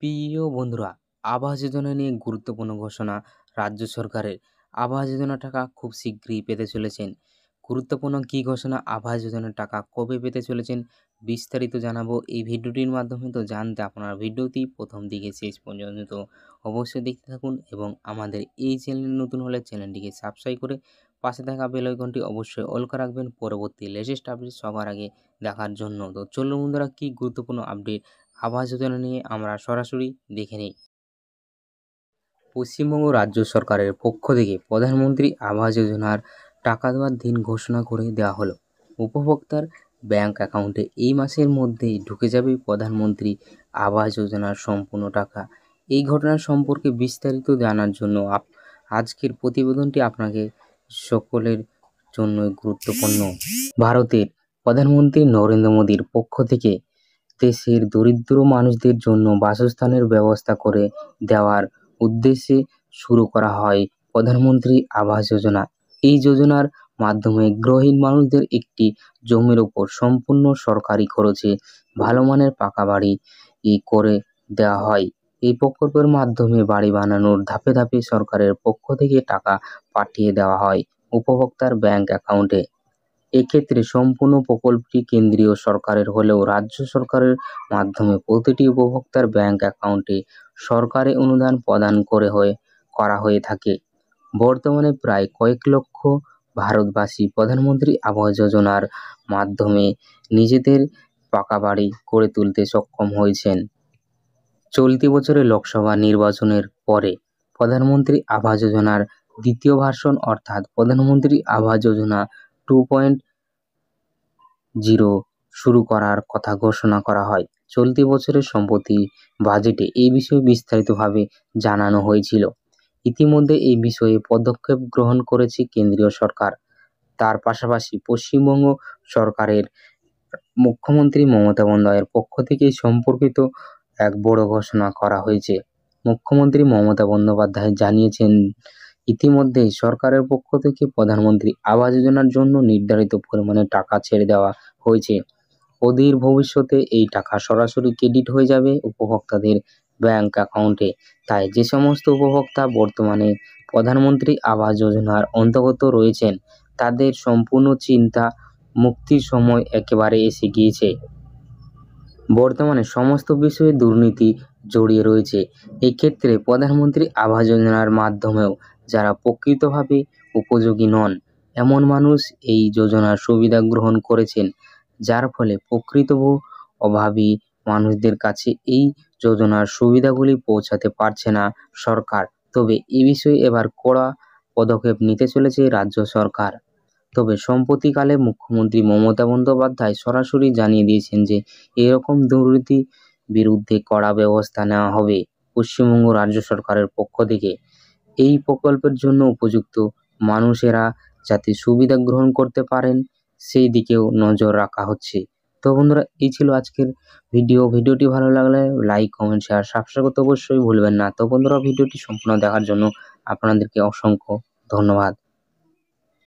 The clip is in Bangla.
প্রিয় বন্ধুরা, আবাস যোজনা নিয়ে গুরুত্বপূর্ণ ঘোষণা রাজ্য সরকারের। আবাস যোজনা টাকা খুব শীঘ্রই পেতে চলেছেন। গুরুত্বপূর্ণ কী ঘোষণা, আবাস যোজনার টাকা কবে পেতে চলেছেন, বিস্তারিত জানাবো এই ভিডিওটির মাধ্যমে। তো জানতে আপনার ভিডিওটি প্রথম দিকে শেষ পর্যন্ত অবশ্যই দেখতে থাকুন এবং আমাদের এই চ্যানেল নতুন হলে চ্যানেলটিকে সাবস্ক্রাইব করে পাশে থাকা বেল আইকনটি অবশ্যই অল করে রাখবেন পরবর্তী লেটেস্ট আপডেট সবার আগে দেখার জন্য। তো চলুন বন্ধুরা, কী গুরুত্বপূর্ণ আপডেট আবাস যোজনা নিয়ে আমরা সরাসরি দেখে নিই। পশ্চিমবঙ্গ রাজ্য সরকারের পক্ষ থেকে প্রধানমন্ত্রী আবাস যোজনার টাকা দেওয়ার দিন ঘোষণা করে দেওয়া হলো। উপভোক্তার ব্যাংক অ্যাকাউন্টে এই মাসের মধ্যেই ঢুকে যাবে প্রধানমন্ত্রী আবাস যোজনার সম্পূর্ণ টাকা। এই ঘটনা সম্পর্কে বিস্তারিত জানার জন্য আজকের প্রতিবেদনটি আপনাকে সকলের জন্য গুরুত্বপূর্ণ। ভারতের প্রধানমন্ত্রী নরেন্দ্র মোদীর পক্ষ থেকে দেশের দরিদ্র মানুষদের জন্য বাসস্থানের ব্যবস্থা করে দেওয়ার উদ্দেশ্যে শুরু করা হয় প্রধানমন্ত্রী আবাস যোজনা। এই যোজনার মাধ্যমে গৃহহীন মানুষদের একটি জমির ওপর সম্পূর্ণ সরকারি খরচে ভালো মানের পাকা বাড়ি করে দেওয়া হয়। এই প্রকল্পের মাধ্যমে বাড়ি বানানোর ধাপে ধাপে সরকারের পক্ষ থেকে টাকা পাঠিয়ে দেওয়া হয় উপভোক্তার ব্যাংক অ্যাকাউন্টে। এক্ষেত্রে সম্পূর্ণ প্রকল্পটি কেন্দ্রীয় সরকারের হলেও রাজ্য সরকারের মাধ্যমে প্রতিটি উপভোক্তার ব্যাংক অ্যাকাউন্টে সরকারি অনুদান প্রদান করা হয়ে থাকে। বর্তমানে প্রায় কয়েক লক্ষ ভারতবাসী প্রধানমন্ত্রী আবাস যোজনার মাধ্যমে নিজেদের পাকা বাড়ি করে তুলতে সক্ষম হয়েছেন। চলতি বছরে লোকসভা নির্বাচনের পরে প্রধানমন্ত্রী আবাস যোজনার দ্বিতীয় ভার্সন অর্থাৎ প্রধানমন্ত্রী আবাস যোজনা 2.0 শুরু করার কথা ঘোষণা করা হয়। চলতি বছরের সম্প্রতি বাজেটে এই বিষয়ে বিস্তারিতভাবে জানানো হয়েছিল। ইতিমধ্যে এই বিষয়ে পদক্ষেপ গ্রহণ করেছে কেন্দ্রীয় সরকার। তার পাশাপাশি পশ্চিমবঙ্গ সরকারের মুখ্যমন্ত্রী মমতা বন্দ্যোপাধ্যায়ের পক্ষ থেকে সম্পর্কিত এক বড় ঘোষণা করা হয়েছে। মুখ্যমন্ত্রী মমতা বন্দ্যোপাধ্যায় জানিয়েছেন, ইতিমধ্যেই সরকারের পক্ষ থেকে প্রধানমন্ত্রী আবাস যোজনার জন্য নির্ধারিত পরিমাণে টাকা ছেড়ে দেওয়া হয়েছে। অদূর ভবিষ্যতে এই টাকা সরাসরি ক্রেডিট হয়ে যাবে উপভোক্তাদের ব্যাংক অ্যাকাউন্টে। তাই যে সমস্ত উপভোক্তা বর্তমানে প্রধানমন্ত্রী আবাস যোজনার অন্তর্গত রয়েছেন তাদের সম্পূর্ণ চিন্তা মুক্তির সময় একেবারে এসে গিয়েছে। বর্তমানে সমস্ত বিষয়ে দুর্নীতি জড়িয়ে রয়েছে। এক্ষেত্রে প্রধানমন্ত্রী আবাস যোজনার মাধ্যমেও যারা প্রকৃতভাবে উপযোগী নন এমন মানুষ এই যোজনার সুবিধা গ্রহণ করেছেন, যার ফলে প্রকৃত অভাবী মানুষদের কাছে এই যোজনার সুবিধাগুলি পৌঁছাতে পারছে না সরকার। তবে এ বিষয়ে এবার কড়া পদক্ষেপ নিতে চলেছে রাজ্য সরকার। তবে সম্প্রতিকালে মুখ্যমন্ত্রী মমতা বন্দ্যোপাধ্যায় সরাসরি জানিয়ে দিয়েছেন যে এরকম দুর্নীতি বিরুদ্ধে কড়া ব্যবস্থা নেওয়া হবে পশ্চিমবঙ্গ রাজ্য সরকারের পক্ষ থেকে। এই প্রকল্পের জন্য উপযুক্ত মানুষেরা যাতে সুবিধা গ্রহণ করতে পারেন সেই দিকেও নজর রাখা হচ্ছে। তো বন্ধুরা, এই ছিল আজকের ভিডিওটি ভালো লাগলে লাইক, কমেন্ট, শেয়ার, সাবস্ক্রাইব করতে অবশ্যই ভুলবেন না। তো বন্ধুরা, ভিডিওটি সম্পূর্ণ দেখার জন্য আপনাদেরকে অসংখ্য ধন্যবাদ।